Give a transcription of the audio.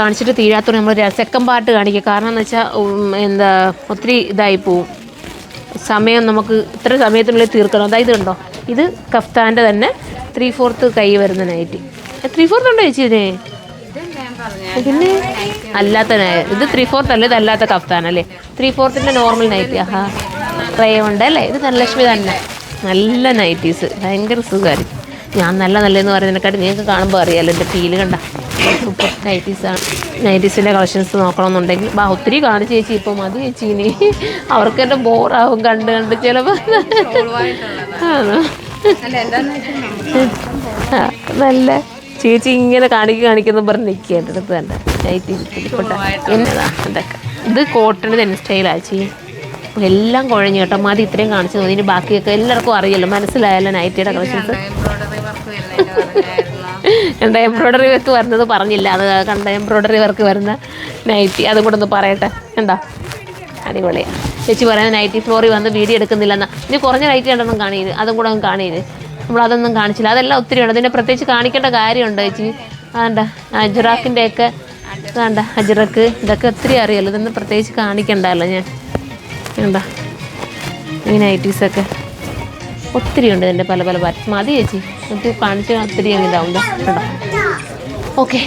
കാണിച്ചിട്ട് തീരാത്തോണ്ട് നമ്മൾ second part കാണിക്കുക. കാരണം എന്ന് വെച്ചാൽ എന്താ ഒത്തിരി ഇതായി പോവും, സമയം നമുക്ക് ഇത്ര സമയത്തിനുള്ളിൽ തീർക്കണം. അതായത് കണ്ടോ, ഇത് കഫ്താൻ്റെ തന്നെ 3/4 കൈ വരുന്ന നൈറ്റി. 3/4 ഉണ്ടോ ചേച്ചി ഇതിന്? പിന്നെ അല്ലാത്ത ഇത് 3/4 അല്ലേ, ഇത് അല്ലാത്ത കഫ്താനല്ലേ. 3/4 നോർമൽ നൈറ്റി. ആഹാ, റേയുണ്ട് അല്ലേ. ഇത് ധനലക്ഷ്മി തന്നെ, നല്ല നൈറ്റീസ്, ഭയങ്കര സുഖമായിരിക്കും. ഞാൻ നല്ലതെന്ന് പറയുന്നതിനെക്കാട്ടി നിങ്ങൾക്ക് കാണുമ്പോൾ അറിയാമല്ലോ എൻ്റെ ഫീല്. കണ്ട സൂപ്പർ നൈറ്റീസാണ്. നൈറ്റീസിൻ്റെ കളക്ഷൻസ് നോക്കണമെന്നുണ്ടെങ്കിൽ ഒത്തിരി കാണിച്ച് ചേച്ചി, ഇപ്പോൾ മതി ചേച്ചി, ഇനി അവർക്ക് എൻ്റെ ബോറാവും കണ്ട് ചിലപ്പോൾ. ആണോ? നല്ല ചേച്ചി ഇങ്ങനെ കാണിക്കുന്നു പറഞ്ഞ് നിൽക്കുക എൻ്റെ അടുത്ത് തന്നെ നൈറ്റീസ് എന്നതാ ഇതൊക്കെ. ഇത് കോട്ടൺ തന്നെ സ്റ്റൈലാണ് ചേച്ചി. എല്ലാം കുഴഞ്ഞു കേട്ടോ, മതി ഇത്രയും കാണിച്ചു തോന്നി. ഇനി ബാക്കിയൊക്കെ എല്ലാവർക്കും അറിയല്ലോ, മനസ്സിലായല്ലോ നൈറ്റിയുടെ കളക്ഷൻസ്. കണ്ട എംബ്രോയ്ഡറി വർക്ക് വരുന്നത് പറഞ്ഞില്ല, അത് കണ്ട എംബ്രോയ്ഡറി വർക്ക് വരുന്ന നൈറ്റി, അതും കൂടെ ഒന്ന് പറയട്ടെ. കണ്ടോ, അടിപൊളിയാണ്. ചേച്ചി പറയുന്നത് നൈറ്റി ഫ്ലോറിൽ വന്ന് വീഡിയോ എടുക്കുന്നില്ലെന്നാ. ഇനി കുറഞ്ഞ നൈറ്റി ഉണ്ടെന്നും കാണിയത്, അതും കൂടെ ഒന്നും കാണിയത്. നമ്മളതൊന്നും കാണിച്ചില്ല, അതെല്ലാം ഒത്തിരി ഉണ്ട്. അതിനെ പ്രത്യേകിച്ച് കാണിക്കേണ്ട കാര്യമുണ്ടോ ചേച്ചി? അതുണ്ട അജ്രക്കിൻ്റെയൊക്കെ, അതുണ്ട അജ്രക്ക്, ഇതൊക്കെ ഒത്തിരി അറിയാമല്ലോ, ഇതൊന്നും പ്രത്യേകിച്ച് കാണിക്കണ്ടല്ലോ ഞാൻ. കണ്ട ഈ നൈറ്റീസൊക്കെ ഒത്തിരി ഉണ്ട്, ഇതിൻ്റെ പല പല പാറ്റേൺ. മതി ചേച്ചി, ഒത്തിരി കാണിച്ചാൽ ഒത്തിരി ഇതാവും. കേട്ടോ, ഓക്കെ.